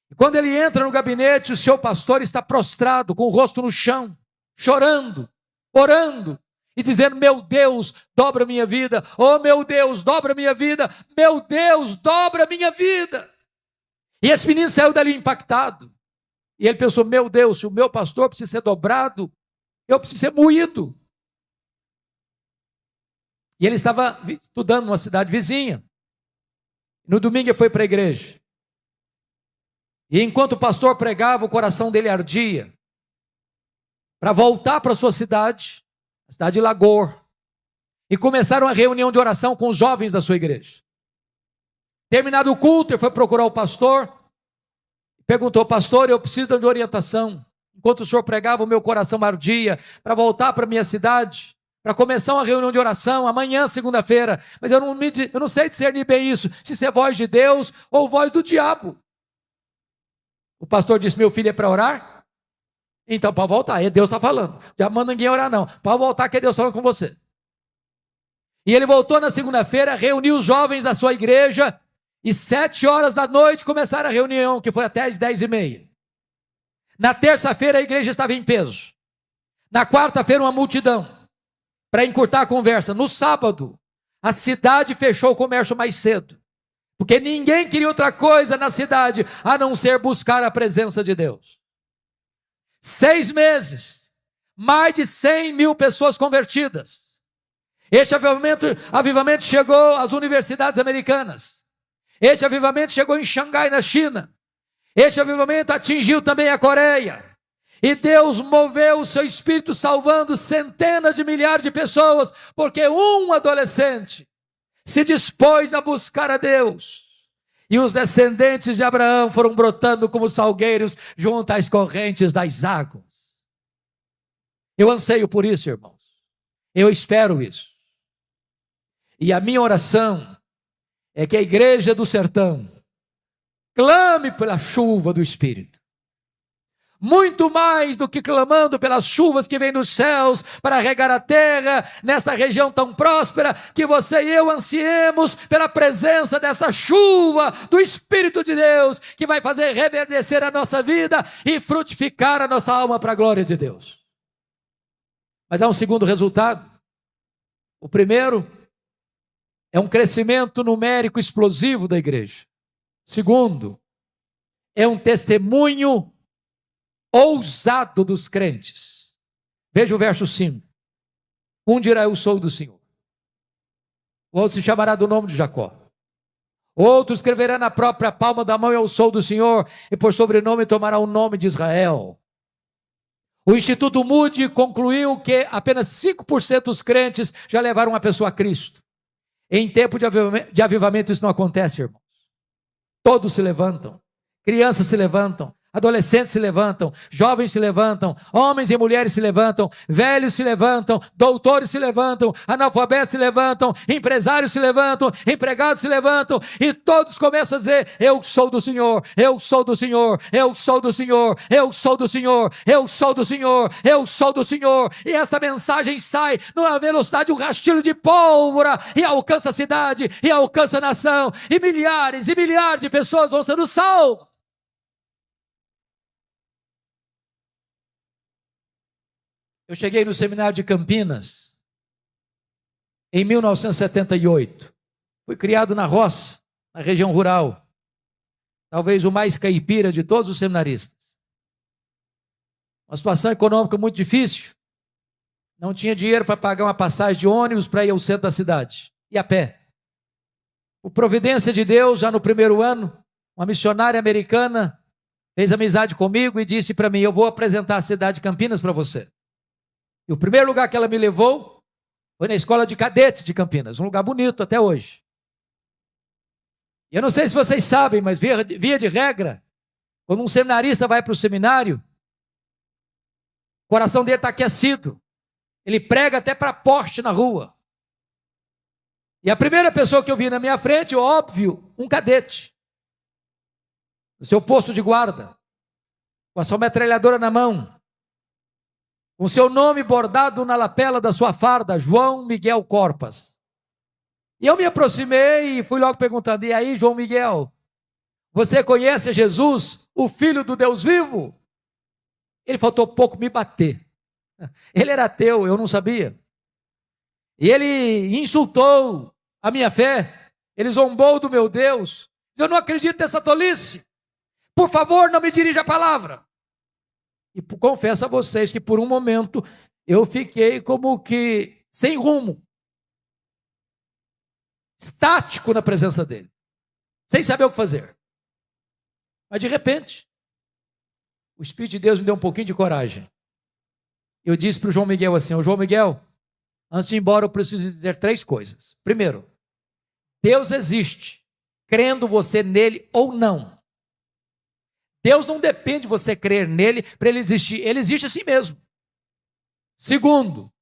E quando ele entra no gabinete, o seu pastor está prostrado, com o rosto no chão, chorando, orando e dizendo: meu Deus, dobra a minha vida. Oh, meu Deus, dobra a minha vida. Meu Deus, dobra a minha vida. E esse menino saiu dali impactado. E ele pensou: meu Deus, se o meu pastor precisa ser dobrado, eu preciso ser moído. E ele estava estudando numa cidade vizinha. No domingo ele foi para a igreja. E enquanto o pastor pregava, o coração dele ardia para voltar para a sua cidade, a cidade de Lagor, e começaram a reunião de oração com os jovens da sua igreja. Terminado o culto, ele foi procurar o pastor, perguntou: pastor, eu preciso de orientação. Enquanto o senhor pregava, o meu coração ardia para voltar para a minha cidade, para começar uma reunião de oração amanhã, segunda-feira, mas eu não sei discernir bem isso, se isso é voz de Deus ou voz do diabo. O pastor disse: meu filho, é para orar? Então pode voltar, Deus está falando. Já manda ninguém orar não, pode voltar que Deus está falando com você. E ele voltou na segunda-feira, reuniu os jovens da sua igreja, e 7 horas da noite começaram a reunião, que foi até as 10h30. Na terça-feira a igreja estava em peso. Na quarta-feira uma multidão, para encurtar a conversa. No sábado, a cidade fechou o comércio mais cedo, porque ninguém queria outra coisa na cidade, a não ser buscar a presença de Deus. 6 meses, mais de 100.000 pessoas convertidas. Este avivamento chegou às universidades americanas. Este avivamento chegou em Xangai, na China. Este avivamento atingiu também a Coreia. E Deus moveu o seu espírito, salvando centenas de milhares de pessoas, porque um adolescente se dispôs a buscar a Deus. E os descendentes de Abraão foram brotando como salgueiros junto às correntes das águas. Eu anseio por isso, irmãos. Eu espero isso. E a minha oração é que a igreja do sertão clame pela chuva do Espírito. Muito mais do que clamando pelas chuvas que vêm dos céus para regar a terra, nesta região tão próspera, que você e eu ansiemos pela presença dessa chuva do Espírito de Deus, que vai fazer reverdecer a nossa vida e frutificar a nossa alma para a glória de Deus. Mas há um segundo resultado. O primeiro é um crescimento numérico explosivo da igreja. Segundo, é um testemunho ousado dos crentes. Veja o verso 5. Um dirá: eu sou do Senhor. O outro se chamará do nome de Jacó. Outro escreverá na própria palma da mão: eu sou do Senhor, e por sobrenome tomará o nome de Israel. O Instituto Moody concluiu que apenas 5% dos crentes já levaram uma pessoa a Cristo. Em tempo de avivamento isso não acontece, irmãos. Todos se levantam, crianças se levantam, adolescentes se levantam, jovens se levantam, homens e mulheres se levantam, velhos se levantam, doutores se levantam, analfabetos se levantam, empresários se levantam, empregados se levantam, e todos começam a dizer: eu sou do Senhor, eu sou do Senhor, eu sou do Senhor, eu sou do Senhor, eu sou do Senhor, eu sou do Senhor. E esta mensagem sai numa velocidade de um rastilho de pólvora, e alcança a cidade, e alcança a nação, e milhares de pessoas vão sendo salvas. Eu cheguei no seminário de Campinas em 1978. Fui criado na roça, na região rural. Talvez o mais caipira de todos os seminaristas. Uma situação econômica muito difícil. Não tinha dinheiro para pagar uma passagem de ônibus para ir ao centro da cidade. E a pé. Por providência de Deus, já no primeiro ano, uma missionária americana fez amizade comigo e disse para mim: eu vou apresentar a cidade de Campinas para você. E o primeiro lugar que ela me levou Foi na escola de cadetes de Campinas, um lugar bonito até hoje. E eu não sei se vocês sabem, mas via de regra, quando um seminarista vai para o seminário, o coração dele está aquecido. Ele prega até para poste na rua. E a primeira pessoa que eu vi na minha frente, óbvio, um cadete. No seu posto de guarda, com a sua metralhadora na mão, com o seu nome bordado na lapela da sua farda, João Miguel Corpas. E eu me aproximei e fui logo perguntando: e aí, João Miguel, você conhece Jesus, o Filho do Deus vivo? Ele faltou pouco me bater. Ele era ateu, eu não sabia. E ele insultou a minha fé, ele zombou do meu Deus. Eu não acredito nessa tolice. Por favor, não me dirija a palavra. E confesso a vocês que por um momento eu fiquei como que sem rumo, estático na presença dele, sem saber o que fazer. Mas de repente, o Espírito de Deus me deu um pouquinho de coragem. Eu disse para o João Miguel assim: João Miguel, antes de ir embora eu preciso dizer 3 coisas. Primeiro, Deus existe, crendo você nele ou não. Deus não depende de você crer nele para ele existir, ele existe assim mesmo. Segundo,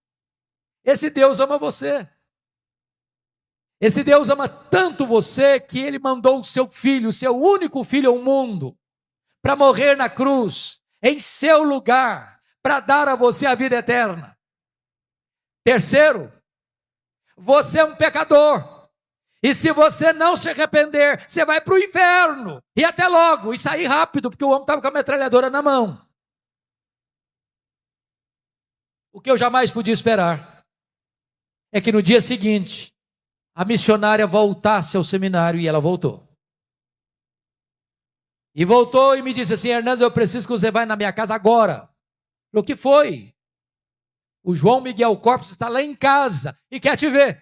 esse Deus ama você. Esse Deus ama tanto você que ele mandou o seu filho, o seu único filho ao mundo, para morrer na cruz, em seu lugar, para dar a você a vida eterna. Terceiro, você é um pecador. E se você não se arrepender, você vai para o inferno. E até logo, e sair rápido, porque o homem estava com a metralhadora na mão. O que eu jamais podia esperar é que no dia seguinte, a missionária voltasse ao seminário, e ela voltou. E voltou e me disse assim: Hernandes, eu preciso que você vá na minha casa agora. O que foi? O João Miguel Corpus está lá em casa e quer te ver.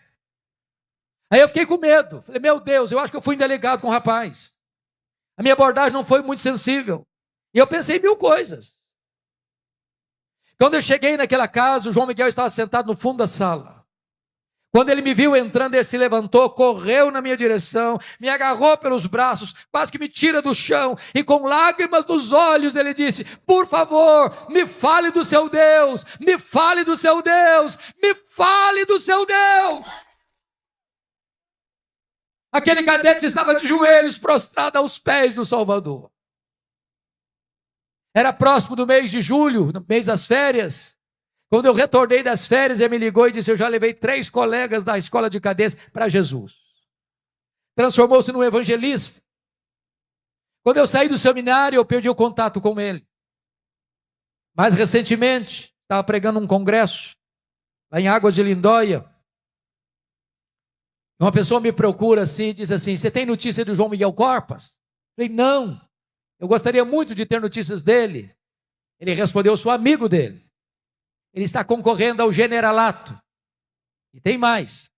Aí eu fiquei com medo. Falei: meu Deus, eu acho que eu fui indelicado com o rapaz. A minha abordagem não foi muito sensível. E eu pensei 1000 coisas. Quando eu cheguei naquela casa, o João Miguel estava sentado no fundo da sala. Quando ele me viu entrando, ele se levantou, correu na minha direção, me agarrou pelos braços, quase que me tira do chão, e com lágrimas nos olhos ele disse: por favor, me fale do seu Deus, me fale do seu Deus, me fale do seu Deus. Aquele cadete estava de joelhos, prostrado aos pés do Salvador. Era próximo do mês de julho, no mês das férias. Quando eu retornei das férias, ele me ligou e disse: eu já levei 3 colegas da escola de cadetes para Jesus. Transformou-se num evangelista. Quando eu saí do seminário, eu perdi o contato com ele. Mais recentemente, estava pregando um congresso, lá em Águas de Lindóia. Uma pessoa me procura assim, diz assim: você tem notícia do João Miguel Corpas? Eu falei: não, eu gostaria muito de ter notícias dele. Ele respondeu: eu sou amigo dele. Ele está concorrendo ao generalato. E tem mais.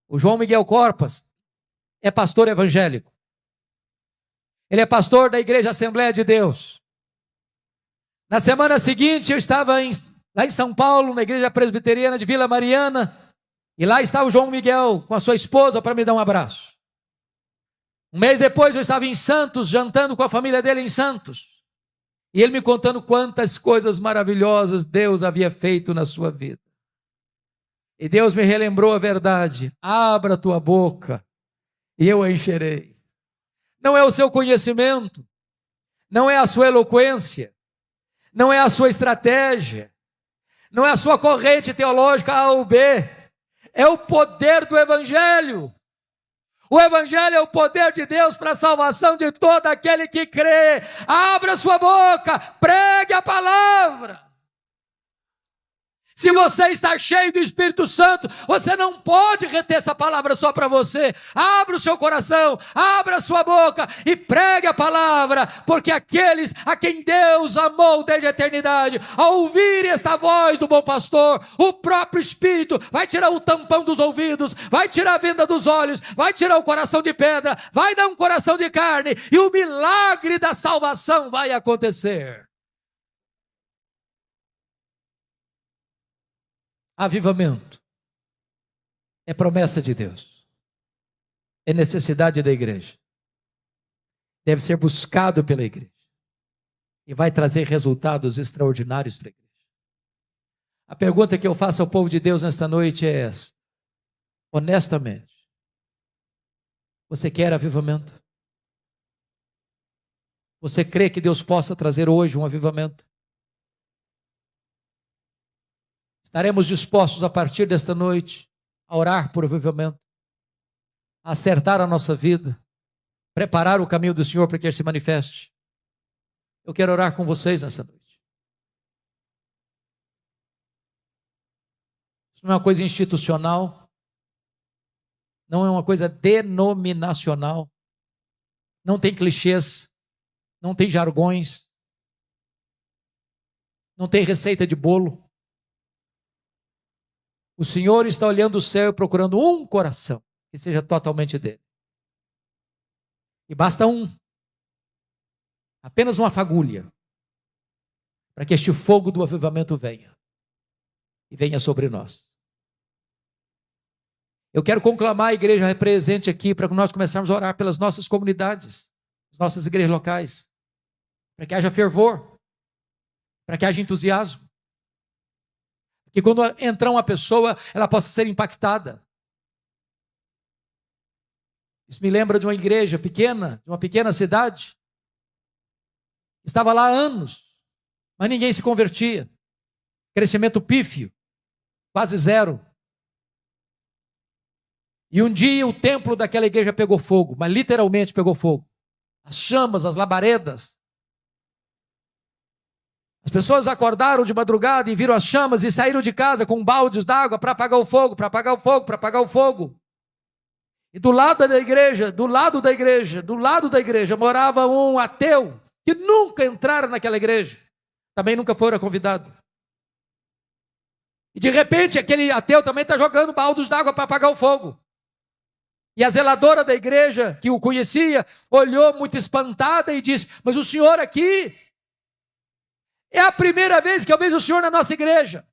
O João Miguel Corpas é pastor evangélico. Ele é pastor da Igreja Assembleia de Deus. Na semana seguinte, eu estava lá em São Paulo, na Igreja Presbiteriana de Vila Mariana, e lá estava o João Miguel com a sua esposa para me dar um abraço. Um mês depois, eu estava em Santos, jantando com a família dele em Santos. E ele me contando quantas coisas maravilhosas Deus havia feito na sua vida. E Deus me relembrou a verdade: abra a tua boca e eu a encherei. Não é o seu conhecimento, não é a sua eloquência, não é a sua estratégia, não é a sua corrente teológica A ou B, é o poder do Evangelho. O Evangelho é o poder de Deus para a salvação de todo aquele que crê. Abra sua boca, pregue a palavra. Se você está cheio do Espírito Santo, você não pode reter essa palavra só para você. Abra o seu coração, abra a sua boca e pregue a palavra, porque aqueles a quem Deus amou desde a eternidade, ao ouvir esta voz do bom pastor, o próprio Espírito vai tirar o tampão dos ouvidos, vai tirar a venda dos olhos, vai tirar o coração de pedra, vai dar um coração de carne, e o milagre da salvação vai acontecer. Avivamento. É promessa de Deus. É necessidade da igreja. Deve ser buscado pela igreja. E vai trazer resultados extraordinários para a igreja. A pergunta que eu faço ao povo de Deus nesta noite é esta. Honestamente, você quer avivamento? Você crê que Deus possa trazer hoje um avivamento? Estaremos dispostos a partir desta noite a orar por avivamento, a acertar a nossa vida, preparar o caminho do Senhor para que Ele se manifeste. Eu quero orar com vocês nessa noite. Isso não é uma coisa institucional, não é uma coisa denominacional, não tem clichês, não tem jargões, não tem receita de bolo. O Senhor está olhando o céu e procurando um coração que seja totalmente dele. E basta um, apenas uma fagulha, para que este fogo do avivamento venha. E venha sobre nós. Eu quero conclamar a igreja presente aqui para que nós começarmos a orar pelas nossas comunidades, as nossas igrejas locais, para que haja fervor, para que haja entusiasmo. Que quando entrar uma pessoa, ela possa ser impactada. Isso me lembra de uma igreja pequena, de uma pequena cidade. Estava lá há anos, mas ninguém se convertia. Crescimento pífio, quase zero. E um dia o templo daquela igreja pegou fogo, mas literalmente pegou fogo. As chamas, as labaredas. As pessoas acordaram de madrugada e viram as chamas e saíram de casa com baldes d'água para apagar o fogo, para apagar o fogo, para apagar o fogo. E do lado da igreja, morava um ateu que nunca entrara naquela igreja. Também nunca fora convidado. E de repente aquele ateu também está jogando baldes d'água para apagar o fogo. E a zeladora da igreja, que o conhecia, olhou muito espantada e disse: mas o senhor aqui... é a primeira vez que eu vejo o senhor na nossa igreja.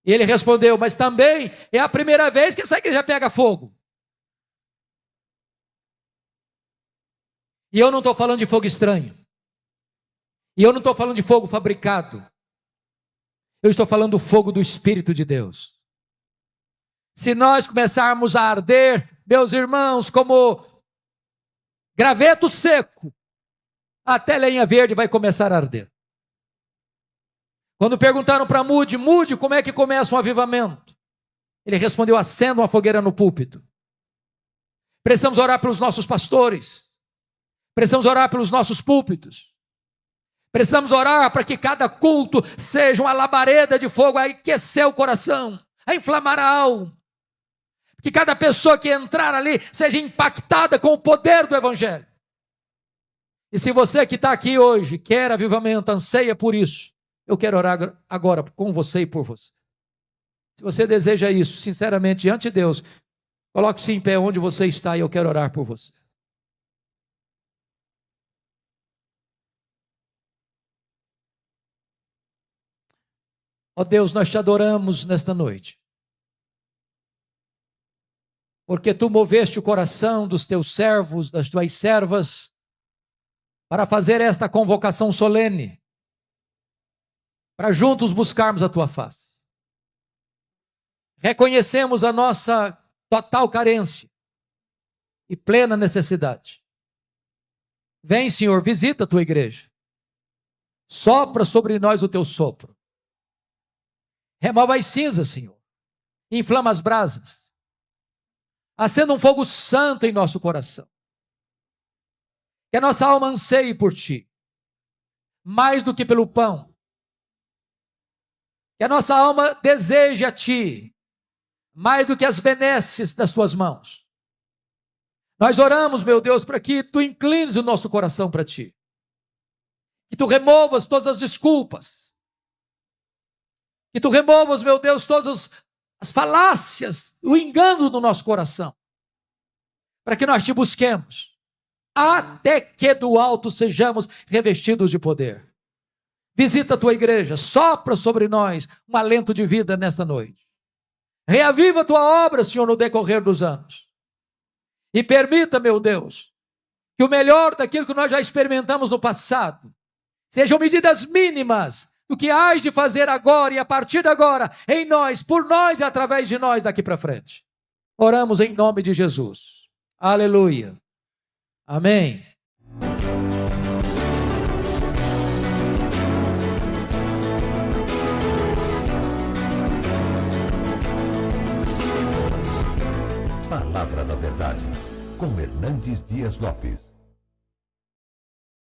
E ele respondeu: mas também é a primeira vez que essa igreja pega fogo. E eu não estou falando de fogo estranho. E eu não estou falando de fogo fabricado. Eu estou falando do fogo do Espírito de Deus. Se nós começarmos a arder, meus irmãos, como graveto seco, até lenha verde vai começar a arder. Quando perguntaram para Moody, como é que começa um avivamento? Ele respondeu: acenda uma fogueira no púlpito. Precisamos orar pelos nossos pastores. Precisamos orar pelos nossos púlpitos. Precisamos orar para que cada culto seja uma labareda de fogo a aquecer o coração, a inflamar a alma. Que cada pessoa que entrar ali seja impactada com o poder do Evangelho. E se você que está aqui hoje quer avivamento, anseia por isso, eu quero orar agora com você e por você. Se você deseja isso, sinceramente, diante de Deus, coloque-se em pé onde você está e eu quero orar por você. Ó Deus, nós te adoramos nesta noite. Porque tu moveste o coração dos teus servos, das tuas servas, para fazer esta convocação solene, para juntos buscarmos a tua face. Reconhecemos a nossa total carência e plena necessidade. Vem, Senhor, visita a tua igreja. Sopra sobre nós o teu sopro. Remova as cinzas, Senhor. Inflama as brasas. Acenda um fogo santo em nosso coração. Que a nossa alma anseie por ti, mais do que pelo pão. Que a nossa alma deseje a ti, mais do que as benesses das tuas mãos. Nós oramos, meu Deus, para que tu inclines o nosso coração para ti. Que tu removas todas as desculpas. Que tu removas, meu Deus, todas as falácias, o engano do nosso coração. Para que nós te busquemos. Até que do alto sejamos revestidos de poder. Visita a tua igreja, sopra sobre nós um alento de vida nesta noite. Reaviva a tua obra, Senhor, no decorrer dos anos. E permita, meu Deus, que o melhor daquilo que nós já experimentamos no passado sejam medidas mínimas do que hás de fazer agora e a partir de agora, em nós, por nós e através de nós daqui para frente. Oramos em nome de Jesus. Aleluia. Amém. Palavra da Verdade, com Hernandes Dias Lopes.